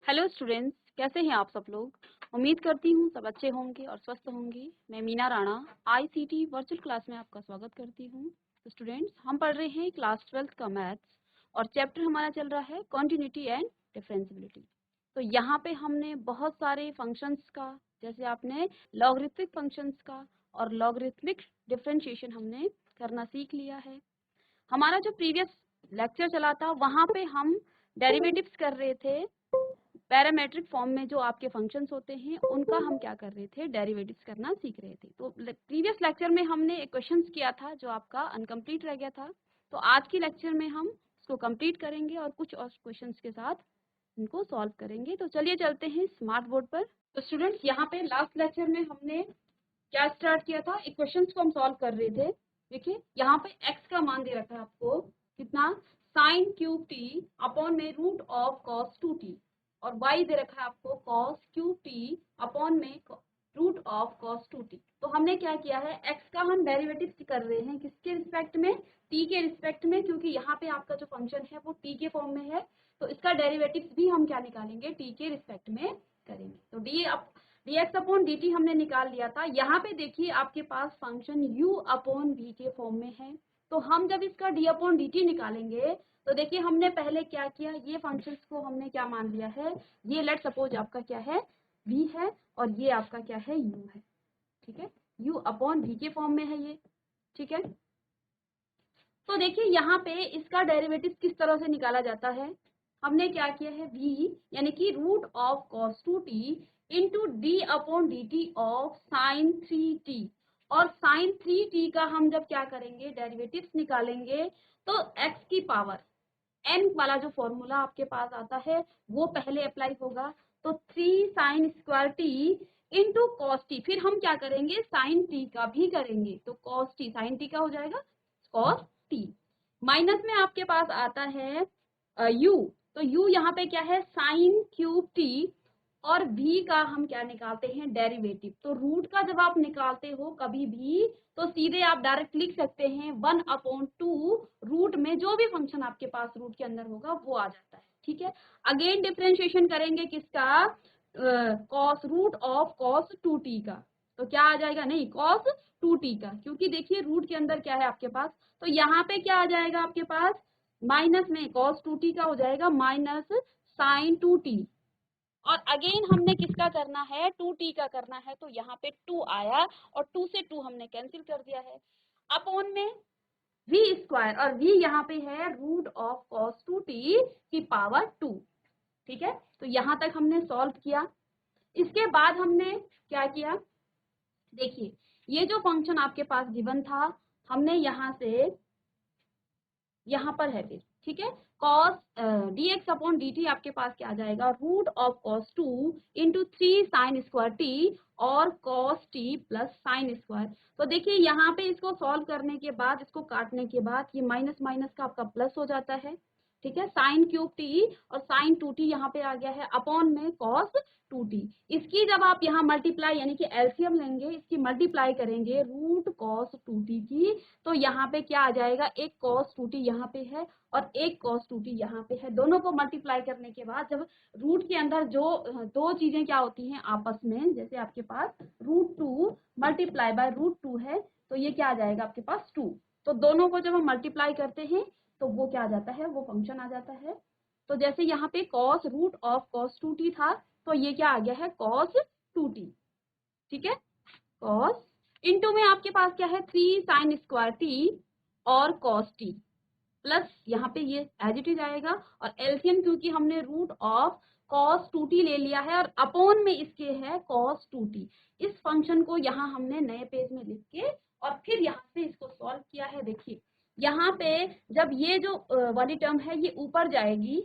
Hello students, कैसे हैं आप सब लोग। उम्मीद करती हूँ सब अच्छे होंगे और स्वस्थ होंगे। मैं Meena Rana ICT virtual class में आपका स्वागत करती हूँ। तो स्टूडेंट्स, हम पढ़ रहे हैं क्लास 12th का मैथ्स और चैप्टर हमारा चल रहा है कॉन्टिन्यूटी एंड डिफरेंशिएबिलिटी। तो यहाँ पे हमने बहुत सारे फंक्शंस का, जैसे आपने लॉगरिथमिक फंक्शंस का और लॉगरिथमिक डिफरेंशिएशन हमने करना सीख लिया है। हमारा जो प्रीवियस लेक्चर चला था वहाँ पे हम डेरिवेटिव्स कर रहे थे। पैरामेट्रिक फॉर्म में जो आपके फंक्शंस होते हैं उनका हम क्या कर रहे थे, डेरिवेटिव्स करना सीख रहे थे। तो प्रीवियस लेक्चर में हमने एक क्वेश्चंस किया था जो आपका अनकम्प्लीट रह गया था। तो आज की लेक्चर में हम इसको कंप्लीट करेंगे और कुछ और क्वेश्चंस के साथ इनको सॉल्व करेंगे। तो चलिए चलते हैं स्मार्ट बोर्ड पर। तो स्टूडेंट्स, यहाँ पे लास्ट लेक्चर में हमने क्या स्टार्ट किया था, एक क्वेश्चन को हम सॉल्व कर रहे थे। देखिए यहाँ पे x का मान दे रखा है आपको, कितना, साइन क्यूब टी अपॉन में रूट ऑफ कॉस 2t, और y दे रखा है आपको कॉस क्यूब टी अपॉन में रूट ऑफ कॉस 2t। तो हमने क्या किया है, x का हम डेरिवेटिव कर रहे हैं किसके रिस्पेक्ट में, t के रिस्पेक्ट में, क्योंकि यहाँ पे आपका जो फंक्शन है वो t के फॉर्म में है। तो इसका डेरिवेटिव भी हम क्या निकालेंगे, t के रिस्पेक्ट में करेंगे। तो dx अपॉन dt हमने निकाल लिया था। यहाँ पे देखिए आपके पास फंक्शन u अपॉन v के फॉर्म में है। तो हम जब इसका d अपॉन dt निकालेंगे तो देखिए हमने पहले क्या किया, ये फंक्शंस को हमने क्या मान लिया है, ये लेट सपोज आपका क्या है, v है, और ये आपका क्या है, u है। ठीक है, u अपॉन v के फॉर्म में है ये। ठीक है, तो देखिए यहाँ पे इसका डेरिवेटिव किस तरह से निकाला जाता है। हमने क्या किया है, v यानी कि root of cos 2t into D upon D T of sine 3t, और साइन 3t का हम जब क्या करेंगे, डेरिवेटिव्स निकालेंगे, तो x की पावर n वाला जो फॉर्मूला आपके पास आता है वो पहले अप्लाई होगा। तो 3 sine square T into cos T, फिर हम क्या करेंगे, साइन टी का भी करेंगे, तो कॉस टी साइन टी का हो जाएगा कॉस टी। माइनस में आपके पास आता है u, तो u यहाँ पे क्या है, साइन क्यूब टी, और v का हम क्या निकालते हैं, डेरिवेटिव। तो रूट का जब आप निकालते हो कभी भी, तो सीधे आप डायरेक्ट लिख सकते हैं 1/2 रूट में जो भी फंक्शन आपके पास रूट के अंदर होगा वो आ जाता है। ठीक है, अगेन डिफरेंशिएशन करेंगे किसका, cos root of cos 2t का, तो क्या आ जाएगा, नहीं कॉस 2t का, क्योंकि देखिए रूट के अंदर क्या है आपके पास, तो यहाँ पे क्या आ जाएगा आपके पास, माइनस में कॉस 2t का हो जाएगा माइनस साइन 2t, और अगेन हमने किसका करना है, 2t का करना है, तो यहाँ पे 2 आया और 2 से 2 हमने कैंसिल कर दिया है, अपॉन में v स्क्वायर, और v यहाँ पे है रूट ऑफ कॉस 2t की पावर 2। ठीक है, तो यहाँ तक हमने सॉल्व किया। इसके बाद हमने क्या किया, देखिए ये जो फंक्शन आपके पास गिवन था, हमने यहाँ से यहाँ पर है फिर, ठीक है, कॉस dx अपॉन dt आपके पास क्या आ जाएगा, root of cos 2 into 3 sine square T और cos T plus sine square. तो देखिए यहाँ पे इसको सॉल्व करने के बाद, इसको काटने के बाद, ये माइनस माइनस का आपका प्लस हो जाता है। ठीक है, साइन क्यूब टी और साइन 2t यहाँ पे आ गया है अपॉन में कॉस 2t। इसकी जब आप यहाँ मल्टीप्लाई यानी कि एलसीएम लेंगे, इसकी मल्टीप्लाई करेंगे रूट कॉस 2t की, तो यहाँ पे क्या आ जाएगा, एक cos 2t यहाँ पे है और एक cos 2t यहाँ पे है। दोनों को मल्टीप्लाई करने के बाद जब रूट के अंदर जो दो चीजें क्या होती हैं आपस में, जैसे आपके पास √2 मल्टीप्लाई बाय √2 है, तो ये क्या आ जाएगा आपके पास 2। तो दोनों को जब हम मल्टीप्लाई करते हैं तो वो क्या आ जाता है, वो फंक्शन आ जाता है। तो जैसे यहाँ पे cos root of cos 2t था, तो ये क्या आ गया है, cos 2t। ठीक है, cos इंटू में आपके पास क्या है, 3 साइन स्क्वायर टी और कॉस टी, प्लस यहाँ पे ये एज इट इज आएगा, और एलसीएम क्योंकि हमने रूट ऑफ cos 2t ले लिया है और अपॉन में इसके है cos 2t। इस फंक्शन को यहाँ हमने नए पेज में लिख के और फिर यहाँ से इसको सॉल्व किया है। देखिए यहाँ पे जब ये जो वाली टर्म है ये ऊपर जाएगी,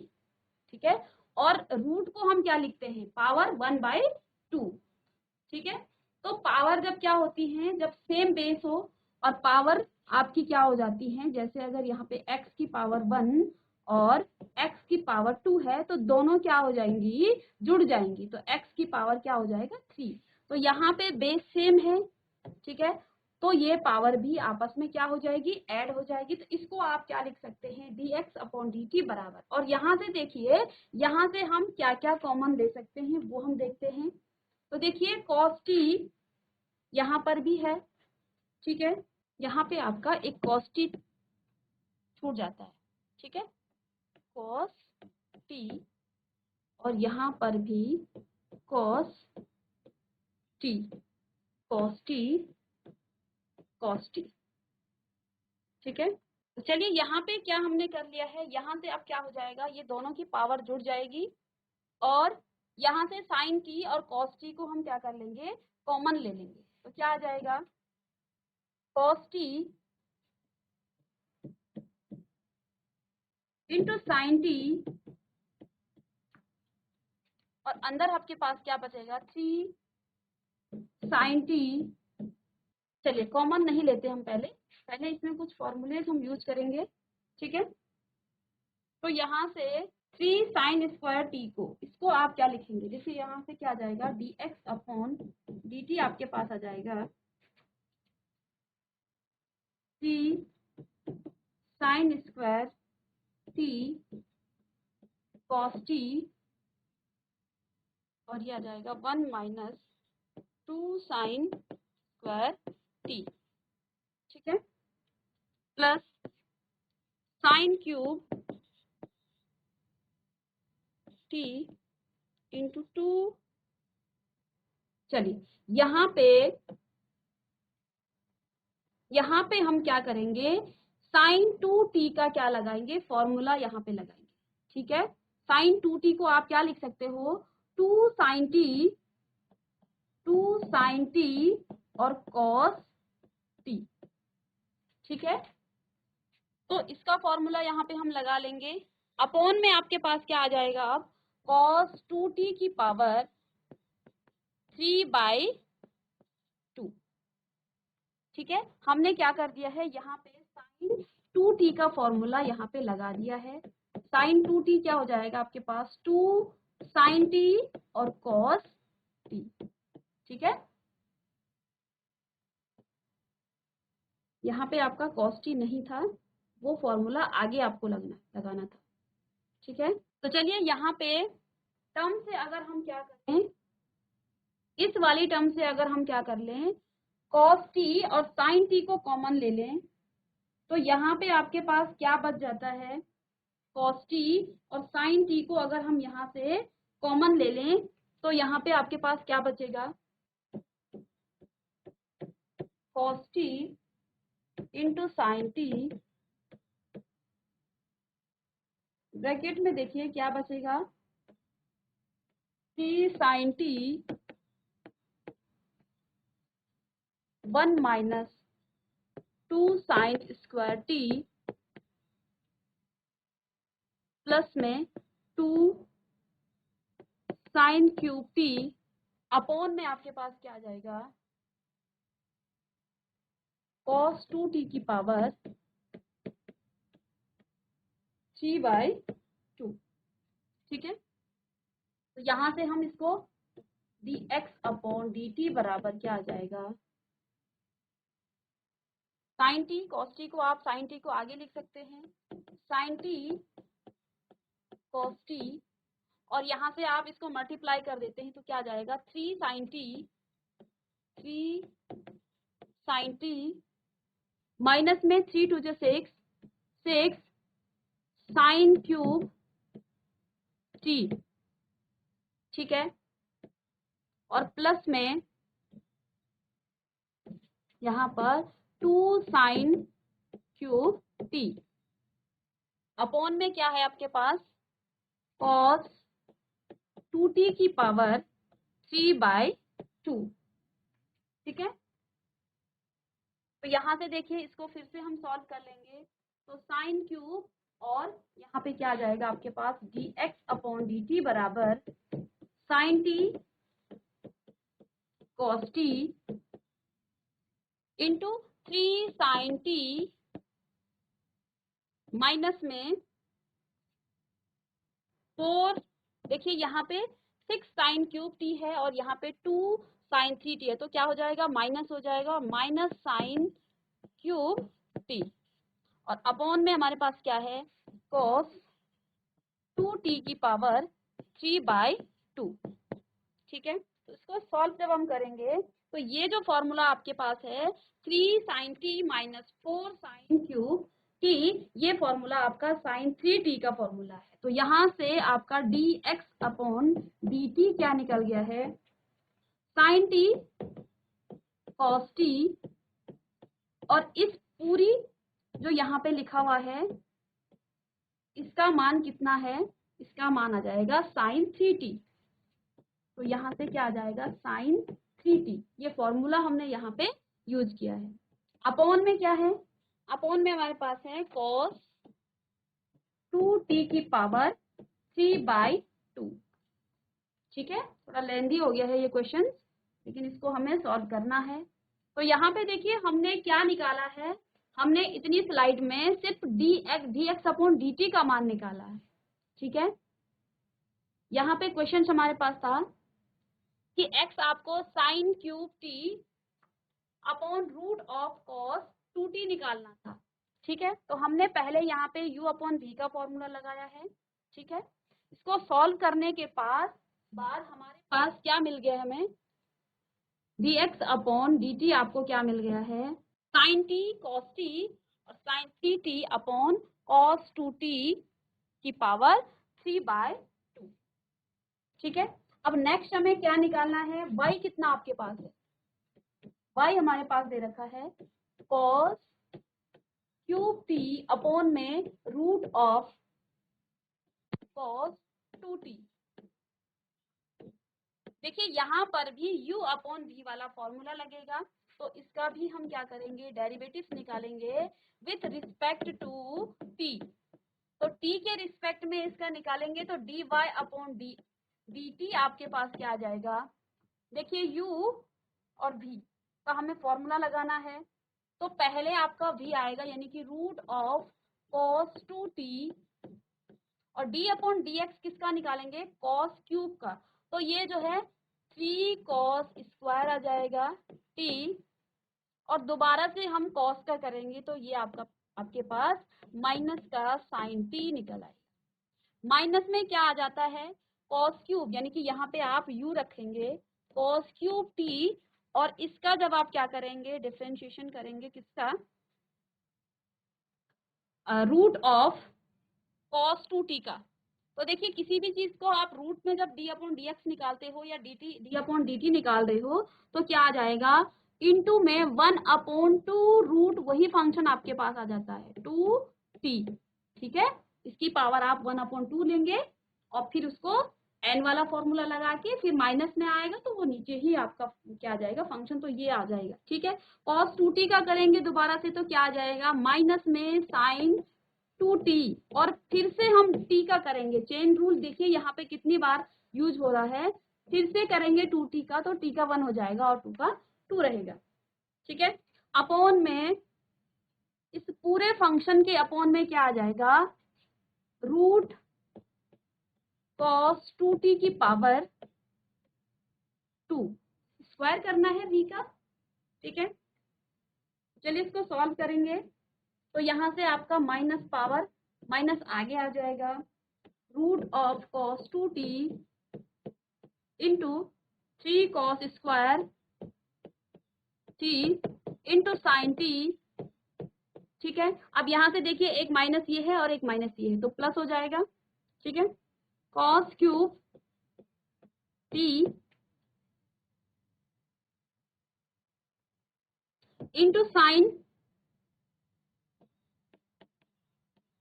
ठीक है, और रूट को हम क्या लिखते हैं, पावर 1/2। ठीक है, तो पावर जब क्या होती है, जब सेम बेस हो और पावर आपकी क्या हो जाती है, जैसे अगर यहाँ पे x की पावर 1 और x की पावर 2 है, तो दोनों क्या हो जाएंगी, जुड़ जाएंगी, तो x की पावर क्या हो जाएगा 3। तो यहाँ पे बेस सेम है। ठीक है, तो ये पावर भी आपस में क्या हो जाएगी, ऐड हो जाएगी। तो इसको आप क्या लिख सकते हैं, dx अपॉन dt बराबर। और यहाँ से देखिए, यहाँ से हम क्या क्या कॉमन ले सकते हैं वो हम देखते हैं। तो देखिए cos t यहाँ पर भी है, ठीक है, यहाँ पे आपका एक cos t छूट जाता है, ठीक है, cos t, और यहाँ पर भी cos t, cos t, cos t, ठीक है। तो चलिए यहाँ पे क्या हमने कर लिया है, यहाँ से अब क्या हो जाएगा, ये दोनों की पावर जुड़ जाएगी और यहाँ से साइन t और cos t को हम क्या कर लेंगे, कॉमन ले लेंगे। तो क्या आ जाएगा, cos t into sine t, और अंदर आपके पास क्या बचेगा, 3 साइन t। चलिए कॉमन नहीं लेते हम, पहले इसमें कुछ फॉर्मूलेज हम यूज करेंगे, ठीक है। तो यहाँ से 3 साइन स्क्वायर t को, इसको आप क्या लिखेंगे, देखिए यहाँ से क्या आ जाएगा, dx अपॉन dt आपके पास आ जाएगा 3 sine square t cos t, और ये आ जाएगा 1 माइनस 2 साइन स्क्वायर t, ठीक है, plus sign cube t into 2। चलिए यहाँ पे हम क्या करेंगे, साइन 2t का क्या लगाएंगे, फॉर्मूला यहाँ पे लगाएंगे, ठीक है। साइन 2t को आप क्या लिख सकते हो, 2 साइन t और cos t, ठीक है। तो इसका फॉर्मूला यहाँ पे हम लगा लेंगे, अपॉन में आपके पास क्या आ जाएगा, अब cos 2t की पावर 3/2, ठीक है। हमने क्या कर दिया है, यहाँ पे साइन 2t का फॉर्मूला यहाँ पे लगा दिया है। साइन 2t क्या हो जाएगा आपके पास, 2 साइन t और cos t, ठीक है। यहाँ पे आपका cos t नहीं था, वो फॉर्मूला आगे आपको लगाना था, ठीक है। तो चलिए यहाँ पे टर्म से अगर हम क्या करें, इस वाली टर्म से अगर हम क्या कर लें, cos t और sin t को कॉमन ले लें, तो यहाँ पे आपके पास क्या बच जाता है, cos t और sin t को अगर हम यहाँ से कॉमन ले लें, तो यहाँ पे आपके पास क्या बचेगा, cos t into sin t, bracket में देखिए क्या बचेगा, 3 sin t 1 minus 2 sine square t plus में 2 साइन क्यूब t, अपॉन में आपके पास क्या आ जाएगा, cos 2t की पावर 3/2, ठीक है। तो यहाँ से हम इसको dx अपॉन dt बराबर क्या आ जाएगा, साइन t, cos t को आप साइन t को आगे लिख सकते हैं, साइन t cos t, और यहाँ से आप इसको मल्टीप्लाई कर देते हैं तो क्या आ जाएगा, 3 साइन t माइनस में 3 2 6 साइन क्यूब t, ठीक है, और प्लस में यहाँ पर 2 साइन क्यूब t, अपॉन में क्या है आपके पास, cos 2t की पावर 3/2, ठीक है। तो यहाँ से देखिए इसको फिर से हम सॉल्व कर लेंगे, तो साइन क्यूब और यहाँ पे क्या आ जाएगा आपके पास, dx अपॉन dt बराबर sine t cos t into 3 sine t minus में 4, देखिए यहाँ पे 6 साइन क्यूब t है और यहाँ पे 2 साइन 3t है तो क्या हो जाएगा, माइनस हो जाएगा, माइनस साइन क्यूब t, और अपॉन में हमारे पास क्या है, कॉस 2t की पावर 3/2। ठीक है, तो इसको सॉल्व जब हम करेंगे तो ये जो फॉर्मूला आपके पास है 3 sine T minus 4 sine cube T, ये फॉर्मूला आपका साइन 3t का फॉर्मूला है। तो यहाँ से आपका dx अपॉन dt क्या निकल गया है, साइन टी कॉस टी, और इस पूरी जो यहाँ पे लिखा हुआ है इसका मान कितना है, इसका मान आ जाएगा साइन 3t। तो यहाँ से क्या आ जाएगा, साइन 3t, ये फॉर्मूला हमने यहाँ पे यूज किया है। अपॉन में क्या है, अपॉन में हमारे पास है cos 2t की पावर 3/2। ठीक है, थोड़ा लेंदी हो गया है ये क्वेश्चन, लेकिन इसको हमें सॉल्व करना है। तो यहाँ पे देखिए हमने क्या निकाला है, हमने इतनी स्लाइड में सिर्फ dx अपॉन dt का मान निकाला है। ठीक है, यहाँ पे क्वेश्चन हमारे पास था कि x आपको sine cube t upon root of cos 2t निकालना था। ठीक है, तो हमने पहले यहाँ पे u अपॉन v का फॉर्मूला लगाया है। ठीक है, इसको सॉल्व करने के बाद हमारे पास क्या मिल गया, हमें dx अपॉन dt आपको क्या मिल गया है, साइन t cos t और sine 3t upon cos 2t की पावर 3/2। ठीक है, अब नेक्स्ट हमें क्या निकालना है, y कितना आपके पास है, y हमारे पास दे रखा है cos क्यूब t अपॉन में रूट ऑफ cos 2t। देखिए यहाँ पर भी u अपॉन v वाला फॉर्मूला लगेगा, तो इसका भी हम क्या करेंगे, डेरिवेटिव्स निकालेंगे विथ रिस्पेक्ट टू t। तो t के रिस्पेक्ट में इसका निकालेंगे तो dy अपॉन dt आपके पास क्या आ जाएगा, देखिए u और v का हमें फॉर्मूला लगाना है। तो पहले आपका v आएगा यानी कि रूट ऑफ cos 2t, और d अपॉन dx किसका निकालेंगे, cos क्यूब का, तो ये जो है 3 cos स्क्वायर आ जाएगा t, और दोबारा से हम cos का करेंगे तो ये आपके पास माइनस का साइन t निकल आएगा। माइनस में क्या आ जाता है, cos क्यूब, यानी कि यहाँ पे आप u रखेंगे cos क्यूब t, और इसका जब आप क्या करेंगे, डिफरेंशिएशन करेंगे किसका, रूट ऑफ cos 2t का। तो देखिए किसी भी चीज को आप रूट में जब d अपॉन dx निकालते हो या d अपॉन dt निकाल रहे हो तो क्या आ जाएगा, इनटू में 1/2 रूट, वही फंक्शन आपके पास आ जाता है 2t। ठीक है, इसकी पावर आप 1/2 लेंगे और फिर उसको n वाला फॉर्मूला लगा के फिर माइनस में आएगा तो वो नीचे ही आपका क्या आ जाएगा फंक्शन, तो ये आ जाएगा। ठीक है, cos 2t का करेंगे दोबारा से तो क्या आ जाएगा, माइनस में साइन 2t, और फिर से हम t का करेंगे, चेन रूल देखिए यहाँ पे कितनी बार यूज हो रहा है, फिर से करेंगे 2t का तो t का 1 हो जाएगा और 2 का 2 रहेगा। ठीक है, अपॉन में इस पूरे फंक्शन के अपॉन में क्या आ जाएगा, रूट cos 2t की पावर 2, स्क्वायर करना है v का। ठीक है, चलिए इसको सॉल्व करेंगे तो यहाँ से आपका माइनस पावर माइनस आगे आ जाएगा, root of cos 2t into 3 cos square t into sine t। ठीक है, अब यहाँ से देखिए एक माइनस ये है और एक माइनस ये है तो प्लस हो जाएगा। ठीक है, cos cube t into sign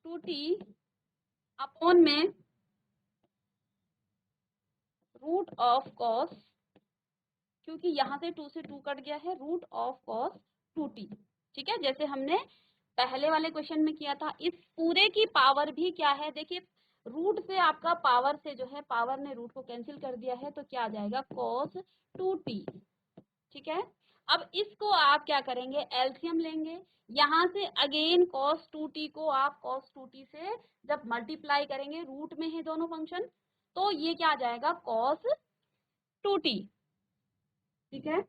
2t upon में रूट ऑफ कॉस, क्योंकि यहाँ से 2 से 2 कट गया है, रूट ऑफ कॉस 2t। ठीक है, जैसे हमने पहले वाले क्वेश्चन में किया था। इस पूरे की पावर भी क्या है, देखिए रूट से आपका पावर से जो है, पावर ने रूट को कैंसिल कर दिया है तो क्या आ जाएगा, cos 2t। ठीक है, अब इसको आप क्या करेंगे, एलसीएम लेंगे, यहाँ से अगेन cos 2t को आप cos 2t से जब मल्टीप्लाई करेंगे, रूट में है दोनों फंक्शन, तो ये क्या आ जाएगा, cos 2t। ठीक है,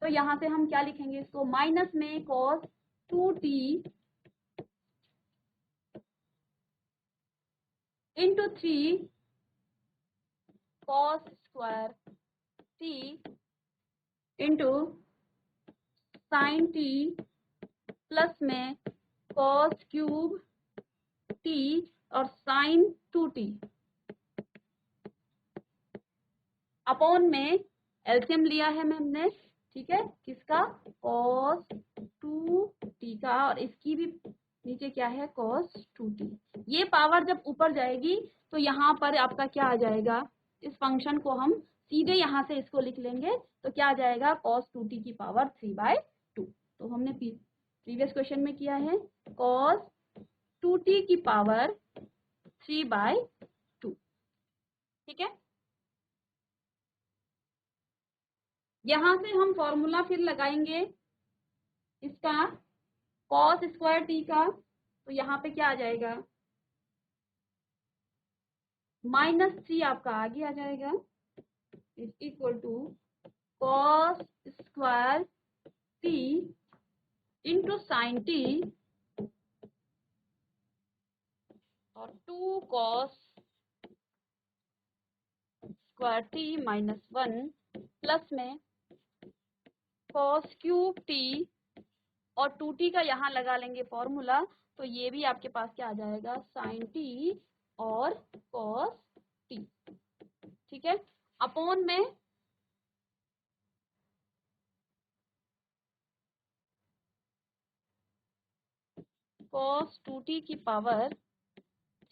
तो यहाँ से हम क्या लिखेंगे इसको, माइनस में cos 2t into 3 cos square t into sine t plus में cos क्यूब t और साइन 2t अपॉन में एलसीएम लिया है हमने, ठीक है, किसका, cos 2t का, और इसकी भी नीचे क्या है, cos 2t। ये पावर जब ऊपर जाएगी तो यहाँ पर आपका क्या आ जाएगा, इस फंक्शन को हम सीधे यहाँ से इसको लिख लेंगे, तो क्या आ जाएगा, cos 2t की पावर 3/2। तो हमने प्रीवियस क्वेश्चन में किया है cos 2t की पावर 3/2, ठीक है। यहाँ से हम फॉर्मूला फिर लगाएंगे इसका cos स्क्वायर t का, तो यहाँ पे क्या आ जाएगा, -3 आपका आगे आ जाएगा, is equal to cos square t into sine t और 2 cos स्क्वायर t -1 प्लस में cos क्यूब t और 2t का यहाँ लगा लेंगे फॉर्मूला, तो ये भी आपके पास क्या आ जाएगा, साइन t और cos t, ठीक है, अपॉन में cos 2t की पावर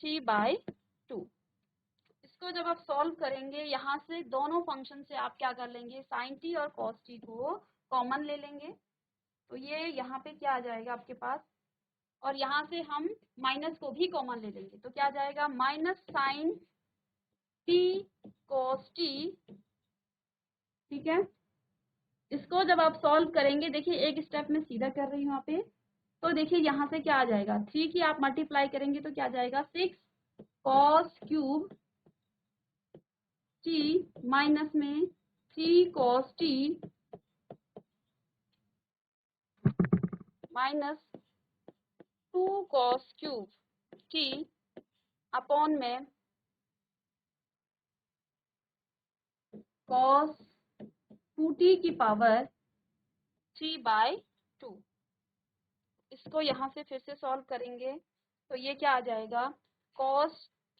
3/2। इसको जब आप सॉल्व करेंगे, यहाँ से दोनों फंक्शन से आप क्या कर लेंगे, साइन t और cos t को कॉमन ले लेंगे, तो ये यहाँ पे क्या आ जाएगा आपके पास, और यहाँ से हम माइनस को भी कॉमन ले लेंगे, तो क्या आ जाएगा, minus sine t cos t, ठीक है। इसको जब आप सॉल्व करेंगे, देखिए एक स्टेप में सीधा कर रही हूँ यहाँ पे, तो देखिए यहाँ से क्या आ जाएगा, 3 की आप मल्टीप्लाई करेंगे तो क्या आ जाएगा, 6 cos क्यूब t माइनस में 3 cos t minus 2 cos cube t upon में cos 2t की पावर 3/2। इसको यहाँ से फिर से सॉल्व करेंगे, तो ये क्या आ जाएगा, cos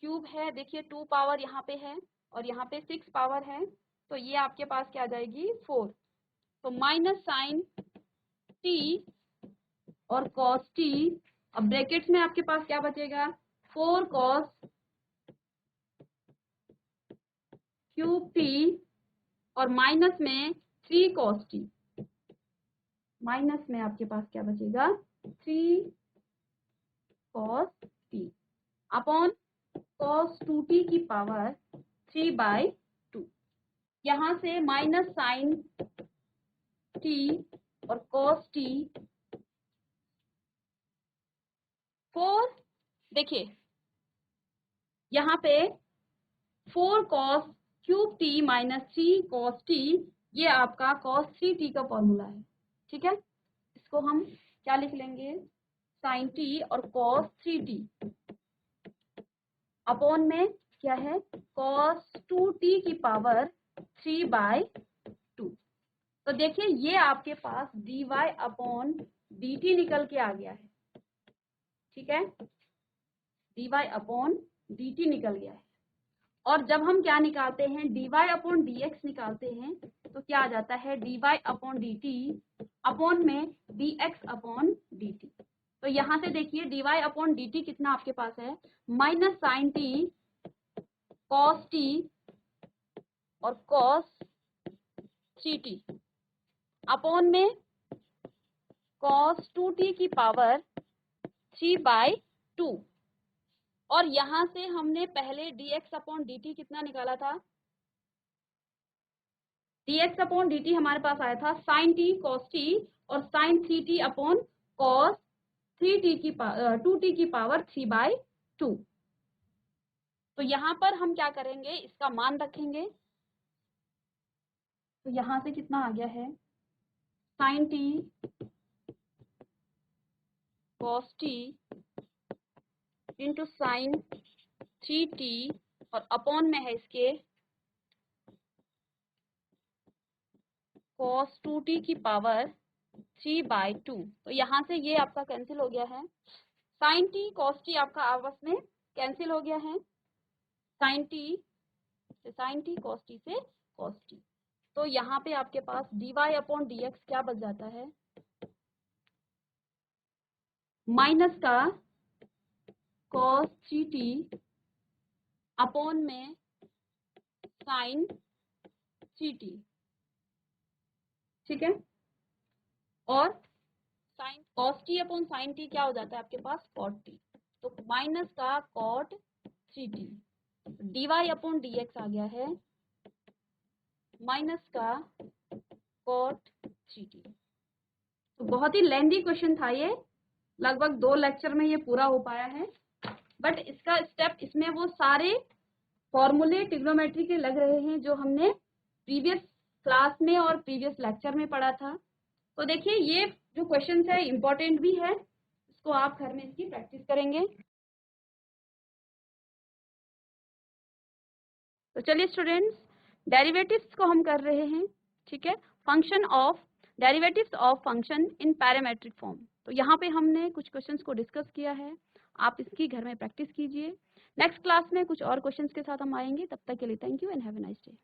क्यूब है, देखिए 2 पावर यहाँ पे है और यहाँ पे 6 पावर है, तो ये आपके पास क्या आ जाएगी, 4, तो माइनस साइन t और cos t, अब ब्रैकेट्स में आपके पास क्या बचेगा, 4 cos क्यूब t और माइनस में 3 cos t, माइनस में आपके पास क्या बचेगा, 3 cos t upon cos 2t की पावर 3/2। यहाँ से माइनस साइन t और cos t 4, देखिए यहाँ पे 4 cos cube t minus 3 cos t, ये आपका cos 3t का फॉर्मूला है, ठीक है। इसको हम क्या लिख लेंगे, साइन t और cos 3t अपॉन में क्या है, cos 2t की पावर 3/2। तो देखिए ये आपके पास dy अपॉन dt निकल के आ गया है, ठीक है, dy अपॉन dt निकल गया है। और जब हम क्या निकालते हैं, dy अपॉन dx निकालते हैं, तो क्या आ जाता है, dy अपॉन dt अपॉन में dx अपॉन dt। तो यहाँ से देखिए dy अपॉन dt कितना आपके पास है, minus sine t cos t और cos 3t अपॉन में cos 2t की पावर 3/2। और यहाँ से हमने पहले dx अपॉन dt कितना निकाला था, dx अपॉन dt हमारे पास आया था साइन t cos t और sine 3t upon cos 2t की पावर 3/2। तो यहाँ पर हम क्या करेंगे, इसका मान रखेंगे, तो यहाँ से कितना आ गया है, sine T cos T into sine 3t और अपॉन में है इसके cos 2t की पावर 3/2। तो यहाँ से ये आपका कैंसिल हो गया है, साइन टी कॉस टी आपका आपस में कैंसिल हो गया है, साइन टी कॉस टी से कॉस टी। तो यहाँ पे आपके पास dy/dx क्या बच जाता है, माइनस का cos 3t अपॉन में साइन 3t, ठीक है। और sine cos t upon sine t क्या हो जाता है आपके पास, cot t। तो माइनस का cot 3t, dy/dx आ गया है माइनस का cot 3t। तो बहुत ही लेंथी क्वेश्चन था ये, लगभग 2 लेक्चर में ये पूरा हो पाया है, बट इसका स्टेप, इसमें वो सारे फॉर्मूले ट्रिग्नोमेट्री के लग रहे हैं जो हमने प्रीवियस क्लास में और प्रीवियस लेक्चर में पढ़ा था। तो देखिए ये जो क्वेश्चन है इम्पोर्टेंट भी है, इसको आप घर में इसकी प्रैक्टिस करेंगे। तो चलिए स्टूडेंट्स, डेरिवेटिव्स को हम कर रहे हैं, ठीक है, function of derivatives of function in parametric form. तो यहाँ पे हमने कुछ क्वेश्चंस को डिस्कस किया है, आप इसकी घर में प्रैक्टिस कीजिए। नेक्स्ट क्लास में कुछ और क्वेश्चंस के साथ हम आएंगे, तब तक के लिए thank you and have a nice day.